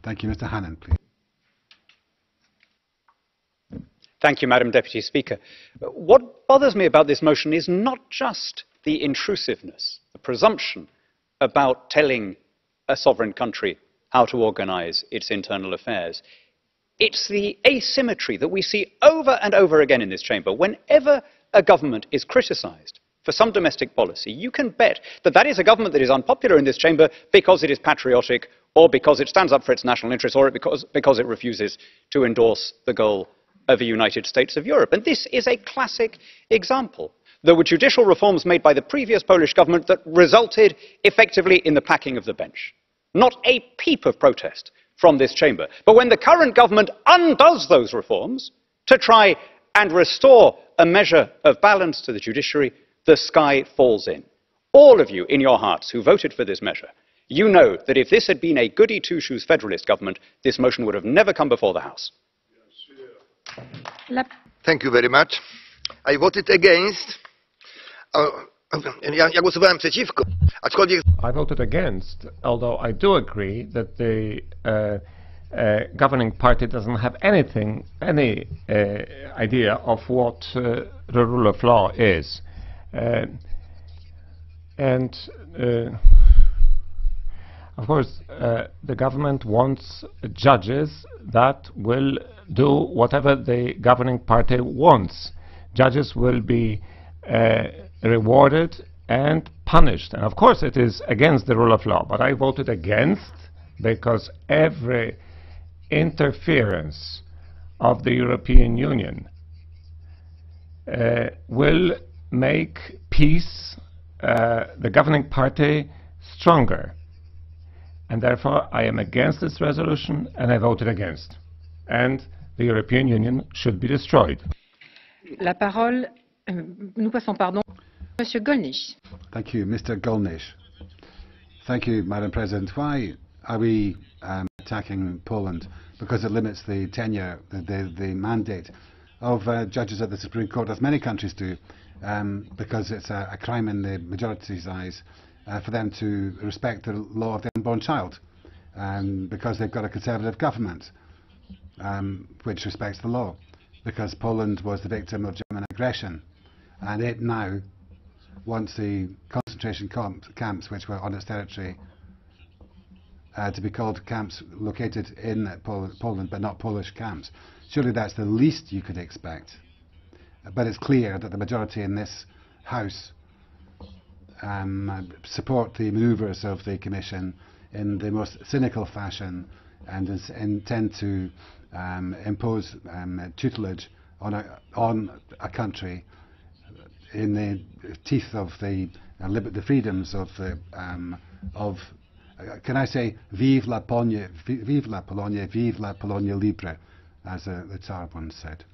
Thank you. Mr. Hannon, please. Thank you, Madam Deputy Speaker. What bothers me about this motion is not just the intrusiveness, the presumption about telling a sovereign country how to organize its internal affairs. It's the asymmetry that we see over and over again in this chamber. Whenever a government is criticized for some domestic policy, you can bet that that is a government that is unpopular in this chamber because it is patriotic, or because it stands up for its national interests, or because it refuses to endorse the goal of a United States of Europe. And this is a classic example. There were judicial reforms made by the previous Polish government that resulted effectively in the packing of the bench. Not a peep of protest from this chamber. But when the current government undoes those reforms to try and restore a measure of balance to the judiciary, the sky falls in. All of you in your hearts who voted for this measure, you know that if this had been a goody two-shoes federalist government, this motion would have never come before the House. Thank you very much. I voted against. Ja głosowałem przeciwko. I voted against, although I do agree that the governing party doesn't have any idea of what the rule of law is. Of course, the government wants judges that will do whatever the governing party wants. Judges will be rewarded and punished. And of course it is against the rule of law. But I voted against because every interference of the European Union will make peace, the governing party, stronger. And therefore I am against this resolution and I voted against. And the European Union should be destroyed. La parole, nous passons, pardon, Monsieur Golnisch. Thank you, Mr. Golnisch. Thank you, Madam President. Why are we attacking Poland? Because it limits the tenure, the mandate of judges at the Supreme Court, as many countries do, because it's a crime in the majority's eyes for them to respect the law of the unborn child, because they've got a conservative government which respects the law, because Poland was the victim of German aggression, and it now wants the concentration camps which were on its territory to be called camps located in Poland, but not Polish camps. Surely that's the least you could expect. But it's clear that the majority in this House support the manoeuvres of the Commission in the most cynical fashion and intend to impose tutelage on a country in the teeth of the freedoms of can I say vive la Pologne, vive la Pologne libre, as the Tsar once said.